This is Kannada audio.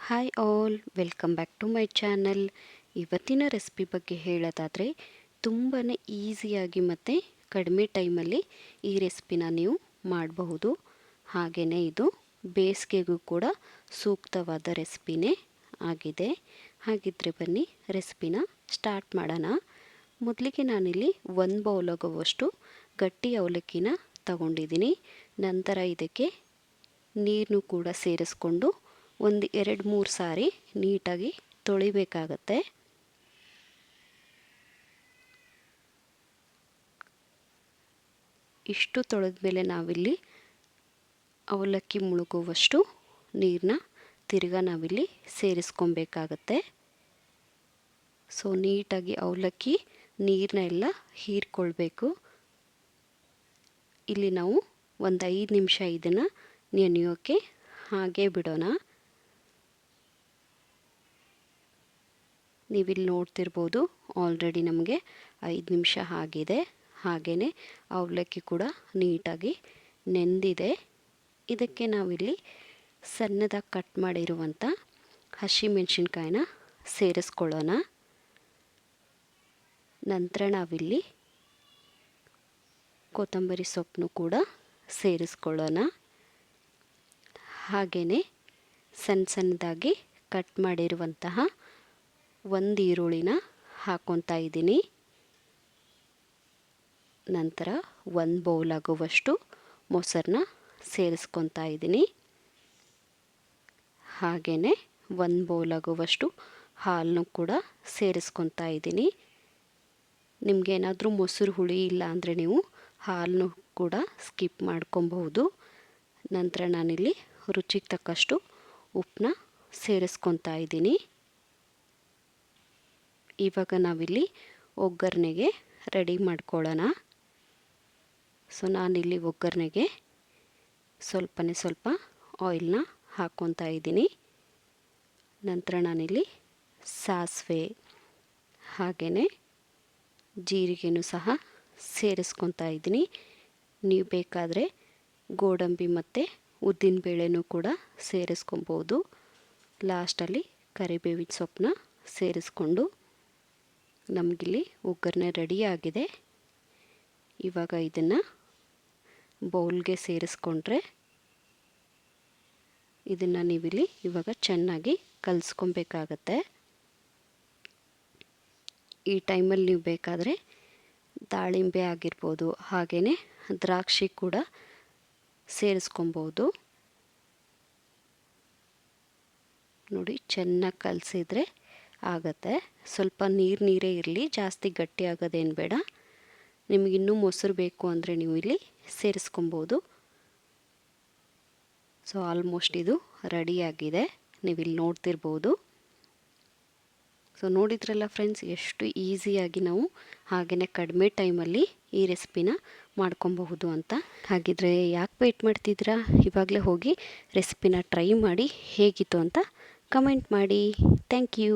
Hi all, welcome back to my channel. ಇವತ್ತಿನ ರೆಸಿಪಿ ಬಗ್ಗೆ ಹೇಳೋದಾದರೆ ತುಂಬಾ ಈಸಿಯಾಗಿ ಮತ್ತು ಕಡಿಮೆ ಟೈಮಲ್ಲಿ ಈ ರೆಸಿಪಿನ ನೀವು ಮಾಡಬಹುದು. ಹಾಗೆಯೇ ಇದು ಬೇಸಿಗೆಗೂ ಕೂಡ ಸೂಕ್ತವಾದ ರೆಸಿಪಿನೇ ಆಗಿದೆ. ಹಾಗಿದ್ರೆ ಬನ್ನಿ ರೆಸಿಪಿನ ಸ್ಟಾರ್ಟ್ ಮಾಡೋಣ. ಮೊದಲಿಗೆ ನಾನಿಲ್ಲಿ 1 ಬೌಲ್ ಆಗುವಷ್ಟು ಗಟ್ಟಿ ಅವಲಕ್ಕಿನ ತಗೊಂಡಿದ್ದೀನಿ. ನಂತರ ಇದಕ್ಕೆ ನೀರನ್ನು ಕೂಡ ಸೇರಿಸ್ಕೊಂಡು ಒಂದು 2-3 ಸಾರಿ ನೀಟಾಗಿ ತೊಳಿಬೇಕಾಗತ್ತೆ. ಇಷ್ಟು ತೊಳೆದ ಮೇಲೆ ನಾವಿಲ್ಲಿ ಅವಲಕ್ಕಿ ಮುಳುಗುವಷ್ಟು ನೀರನ್ನ ತಿರ್ಗಾ ನಾವಿಲ್ಲಿ ಸೇರಿಸ್ಕೊಬೇಕಾಗತ್ತೆ. ಸೊ ನೀಟಾಗಿ ಅವಲಕ್ಕಿ ನೀರನ್ನ ಎಲ್ಲ ಹೀರ್ಕೊಳ್ಬೇಕು. ಇಲ್ಲಿ ನಾವು ಒಂದು 5 ನಿಮಿಷ ಇದನ್ನು ನೆನೆಯೋಕ್ಕೆ ಹಾಗೆ ಬಿಡೋಣ. ನೀವಿಲ್ಲಿ ನೋಡ್ತಿರ್ಬೋದು, ಆಲ್ರೆಡಿ ನಮಗೆ 5 ನಿಮಿಷ ಆಗಿದೆ. ಹಾಗೆಯೇ ಅವಲಕ್ಕಿ ಕೂಡ ನೀಟಾಗಿ ನೆಂದಿದೆ. ಇದಕ್ಕೆ ನಾವಿಲ್ಲಿ ಸಣ್ಣದಾಗಿ ಕಟ್ ಮಾಡಿರುವಂಥ ಹಸಿಮೆಣಸಿನ್ಕಾಯಿನ ಸೇರಿಸ್ಕೊಳ್ಳೋಣ. ನಂತರ ನಾವಿಲ್ಲಿ ಕೊತ್ತಂಬರಿ ಸೊಪ್ಪನ್ನು ಕೂಡ ಸೇರಿಸ್ಕೊಳ್ಳೋಣ. ಹಾಗೆಯೇ ಸಣ್ಣದಾಗಿ ಕಟ್ ಮಾಡಿರುವಂತಹ 1 ಈರುಳ್ಳಿನ ಹಾಕ್ಕೊತಾ ಇದ್ದೀನಿ. ನಂತರ 1 ಬೌಲ್ ಆಗುವಷ್ಟು ಮೊಸರನ್ನ ಸೇರಿಸ್ಕೊತಾ ಇದ್ದೀನಿ. ಹಾಗೆಯೇ 1 ಬೌಲ್ ಆಗುವಷ್ಟು ಹಾಲನ್ನು ಕೂಡ ಸೇರಿಸ್ಕೊತಾ ಇದ್ದೀನಿ. ನಿಮಗೇನಾದರೂ ಮೊಸರು ಹುಳಿ ಇಲ್ಲ ಅಂದರೆ ನೀವು ಹಾಲನ್ನು ಕೂಡ ಸ್ಕಿಪ್ ಮಾಡ್ಕೊಬಹುದು. ನಂತರ ನಾನಿಲ್ಲಿ ರುಚಿಗೆ ತಕ್ಕಷ್ಟು ಉಪ್ಪನ್ನ ಸೇರಿಸ್ಕೊತಾ ಇದ್ದೀನಿ. ಇವಾಗ ನಾವಿಲ್ಲಿ ಒಗ್ಗರಣೆಗೆ ರೆಡಿ ಮಾಡ್ಕೊಳ್ಳೋಣ. ಸೊ ನಾನಿಲ್ಲಿ ಒಗ್ಗರಣೆಗೆ ಸ್ವಲ್ಪ ಆಯಿಲ್ನ ಹಾಕ್ಕೊತಾ ಇದ್ದೀನಿ. ನಂತರ ನಾನಿಲ್ಲಿ ಸಾಸಿವೆ ಹಾಗೆಯೇ ಜೀರಿಗೆನೂ ಸಹ ಸೇರಿಸ್ಕೊತಾ ಇದ್ದೀನಿ. ನೀವು ಬೇಕಾದರೆ ಗೋಡಂಬಿ ಮತ್ತು ಉದ್ದಿನಬೇಳೆನೂ ಕೂಡ ಸೇರಿಸ್ಕೊಬೋದು. ಲಾಸ್ಟಲ್ಲಿ ಕರಿಬೇವಿನ ಸೊಪ್ಪನ್ನ ಸೇರಿಸ್ಕೊಂಡು ನಮಗಿಲ್ಲಿ ಒಗ್ಗರಣೆ ರೆಡಿಯಾಗಿದೆ. ಇವಾಗ ಇದನ್ನು ಬೌಲ್ಗೆ ಸೇರಿಸ್ಕೊಂಡ್ರೆ ಇದನ್ನು ನೀವಿಲ್ಲಿ ಇವಾಗ ಚೆನ್ನಾಗಿ ಕಲಿಸ್ಕೊಬೇಕಾಗತ್ತೆ. ಈ ಟೈಮಲ್ಲಿ ನೀವು ಬೇಕಾದರೆ ದಾಳಿಂಬೆ ಆಗಿರ್ಬೋದು, ಹಾಗೆಯೇ ದ್ರಾಕ್ಷಿ ಕೂಡ ಸೇರಿಸ್ಕೊಬೋದು. ನೋಡಿ, ಚೆನ್ನಾಗಿ ಕಲಸಿದ್ರೆ ಆಗತ್ತೆ. ಸ್ವಲ್ಪ ನೀರೇ ಇರಲಿ, ಜಾಸ್ತಿ ಗಟ್ಟಿ ಆಗೋದೇನು ಬೇಡ. ನಿಮಗಿನ್ನೂ ಮೊಸರು ಬೇಕು ಅಂದರೆ ನೀವು ಇಲ್ಲಿ ಸೇರಿಸ್ಕೊಬೋದು. ಸೊ ಆಲ್ಮೋಸ್ಟ್ ಇದು ರೆಡಿಯಾಗಿದೆ, ನೀವಿಲ್ಲಿ ನೋಡ್ತಿರ್ಬೋದು. ಸೊ ನೋಡಿದ್ರಲ್ಲ ಫ್ರೆಂಡ್ಸ್, ಎಷ್ಟು ಈಸಿಯಾಗಿ ನಾವು ಹಾಗೆಯೇ ಕಡಿಮೆ ಟೈಮಲ್ಲಿ ಈ ರೆಸಿಪಿನ ಮಾಡ್ಕೊಬಹುದು ಅಂತ. ಹಾಗಿದ್ರೆ ಯಾಕೆ ವೆಯ್ಟ್ ಮಾಡ್ತಿದ್ದೀರಾ? ಇವಾಗಲೇ ಹೋಗಿ ರೆಸಿಪಿನ ಟ್ರೈ ಮಾಡಿ ಹೇಗಿತ್ತು ಅಂತ ಕಮೆಂಟ್ ಮಾಡಿ. Thank you.